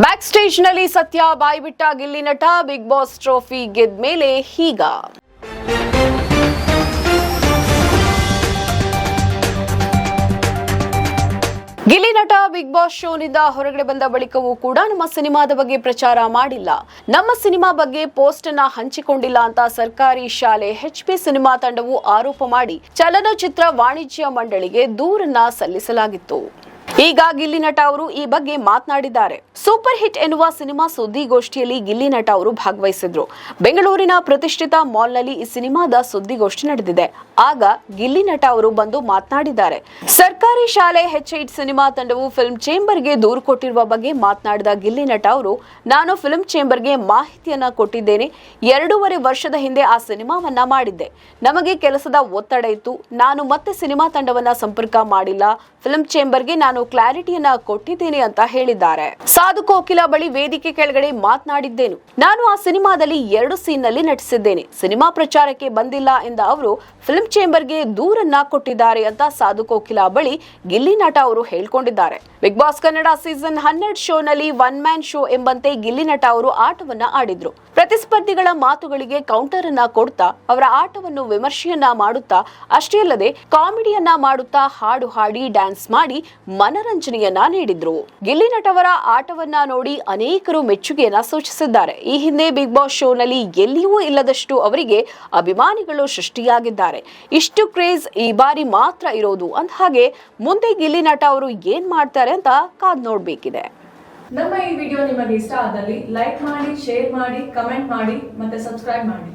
Back stage ನಲ್ಲಿ ಸತ್ಯ ಬಾಯ್ಬಿಟ್ಟ ಗಿಲ್ಲಿ ನಟ ಬಿಗ್ ಬಾಸ್ ಟ್ರೋಫಿ ಗೆದ್ದ ಮೇಲೆ ಹೀಗ ಗಿಲ್ಲಿ ನಟ ಬಿಗ್ ಬಾಸ್ ಶೋನಿಂದ ಹೊರಗಡೆ ಬಂದ ಬಳಿಕವೂ ಕೂಡ ನಮ್ಮ ಸಿನಿಮಾದ ಬಗ್ಗೆ ಪ್ರಚಾರ ಮಾಡಿಲ್ಲ, ನಮ್ಮ ಸಿನಿಮಾ ಬಗ್ಗೆ ಪೋಸ್ಟ್ ಅನ್ನ ಹಂಚಿಕೊಂಡಿಲ್ಲ ಅಂತ ಸರ್ಕಾರಿ ಶಾಲೆ HP ಸಿನಿಮಾ ತಂಡವು ಆರೋಪ ಮಾಡಿ ಚಲನಚಿತ್ರ ವಾಣಿಜ್ಯ ಮಂಡಳಿಗೆ ದೂರನ್ನ ಸಲ್ಲಿಸಲಾಗಿತ್ತು. ಈಗ ಗಿಲ್ಲಿ ನಟ ಅವರು ಈ ಬಗ್ಗೆ ಮಾತನಾಡಿದ್ದಾರೆ. ಸೂಪರ್ ಹಿಟ್ ಎನ್ನುವ ಸಿನಿಮಾ ಸುದ್ದಿಗೋಷ್ಠಿಯಲ್ಲಿ ಗಿಲ್ಲಿ ನಟ ಅವರು ಭಾಗವಹಿಸಿದ್ರು. ಬೆಂಗಳೂರಿನ ಪ್ರತಿಷ್ಠಿತ ಮಾಲ್ನಲ್ಲಿ ಈ ಸಿನಿಮಾದ ಸುದ್ದಿಗೋಷ್ಠಿ ನಡೆದಿದೆ. ಆಗ ಗಿಲ್ಲಿ ನಟ ಅವರು ಬಂದು ಮಾತನಾಡಿದ್ದಾರೆ. ಸರ್ಕಾರಿ ಶಾಲೆ H8 ಸಿನಿಮಾ ತಂಡವು ಫಿಲ್ಮ್ ಚೇಂಬರ್ಗೆ ದೂರು ಕೊಟ್ಟಿರುವ ಬಗ್ಗೆ ಮಾತನಾಡಿದ ಗಿಲ್ಲಿ ನಟ ಅವರು, ನಾನು ಫಿಲ್ಮ್ ಚೇಂಬರ್ಗೆ ಮಾಹಿತಿಯನ್ನ ಕೊಟ್ಟಿದ್ದೇನೆ. 2.5 ವರ್ಷದ ಹಿಂದೆ ಆ ಸಿನಿಮಾವನ್ನ ಮಾಡಿದ್ದೆ. ನಮಗೆ ಕೆಲಸದ ಒತ್ತಡ ಇತ್ತು. ನಾನು ಮತ್ತೆ ಸಿನಿಮಾ ತಂಡವನ್ನ ಸಂಪರ್ಕ ಮಾಡಿಲ್ಲ. ಫಿಲ್ಮ್ ಚೇಂಬರ್ಗೆ ನಾನು ಕ್ಲಾರಿಟಿಯನ್ನ ಕೊಟ್ಟಿದ್ದೇನೆ ಅಂತ ಹೇಳಿದ್ದಾರೆ. ಸಾಧು ಕೋಕಿಲ ಬಳಿ ವೇದಿಕೆ ಕೆಳಗಡೆ ಮಾತನಾಡಿದ್ದೇನು. ನಾನು ಆ ಸಿನಿಮಾದಲ್ಲಿ 2 ಸೀನ್ ನಲ್ಲಿ ನಟಿಸಿದ್ದೇನೆ. ಸಿನಿಮಾ ಪ್ರಚಾರಕ್ಕೆ ಬಂದಿಲ್ಲ ಎಂದ ಅವರು ಫಿಲ್ಮ್ ಚೇಂಬರ್ಗೆ ದೂರನ್ನ ಕೊಟ್ಟಿದ್ದಾರೆ ಅಂತ ಸಾಧು ಕೋಕಿಲ ಬಳಿ ಗಿಲ್ಲಿ ನಟ ಅವರು ಹೇಳ್ಕೊಂಡಿದ್ದಾರೆ. ಬಿಗ್ ಬಾಸ್ ಕನ್ನಡ ಸೀಸನ್ 12 ಶೋನಲ್ಲಿ 1 ಮ್ಯಾನ್ ಶೋ ಎಂಬಂತೆ ಗಿಲ್ಲಿ ನಟ ಅವರು ಆಟವನ್ನ ಆಡಿದ್ರು. ಪ್ರತಿಸ್ಪರ್ಧಿಗಳ ಮಾತುಗಳಿಗೆ ಕೌಂಟರ್ ಅನ್ನ ಕೊಡ್ತಾ ಅವರ ಆಟವನ್ನು ವಿಮರ್ಶೆಯನ್ನ ಮಾಡುತ್ತಾ ಅಷ್ಟೇ ಅಲ್ಲದೆ ಕಾಮಿಡಿಯನ್ನ ಮಾಡುತ್ತಾ ಹಾಡು ಹಾಡಿ ಡ್ಯಾನ್ಸ್ ಮಾಡಿ ಮನರಂಜನೆಯನ್ನ ನೀಡಿದ್ರು. ಗಿಲ್ಲಿ ನಟ ಅವರ ಆಟವನ್ನ ನೋಡಿ ಅನೇಕರು ಮೆಚ್ಚುಗೆಯನ್ನ ಸೂಚಿಸಿದ್ದಾರೆ. ಈ ಹಿಂದೆ ಬಿಗ್ ಬಾಸ್ ಶೋನಲ್ಲಿ ಎಲ್ಲಿಯೂ ಇಲ್ಲದಷ್ಟು ಅವರಿಗೆ ಅಭಿಮಾನಿಗಳು ಸೃಷ್ಟಿಯಾಗಿದ್ದಾರೆ. ಇಷ್ಟು ಕ್ರೇಜ್ ಈ ಬಾರಿ ಮಾತ್ರ ಇರೋದು ಅಂತ. ಹಾಗೆ ಮುಂದೆ ಗಿಲ್ಲಿ ನಟ ಅವರು ಏನ್ ಮಾಡ್ತಾರೆ ಅಂತ ಕಾದ್ ನೋಡ್ಬೇಕಿದೆ. ನಮ್ಮ ಈ ವಿಡಿಯೋ ನಿಮಗೆ ಇಷ್ಟ ಆದಲ್ಲಿ ಲೈಕ್ ಮಾಡಿ, ಶೇರ್ ಮಾಡಿ, ಕಮೆಂಟ್ ಮಾಡಿ ಮತ್ತೆ ಸಬ್ಸ್ಕ್ರೈಬ್ ಮಾಡಿ.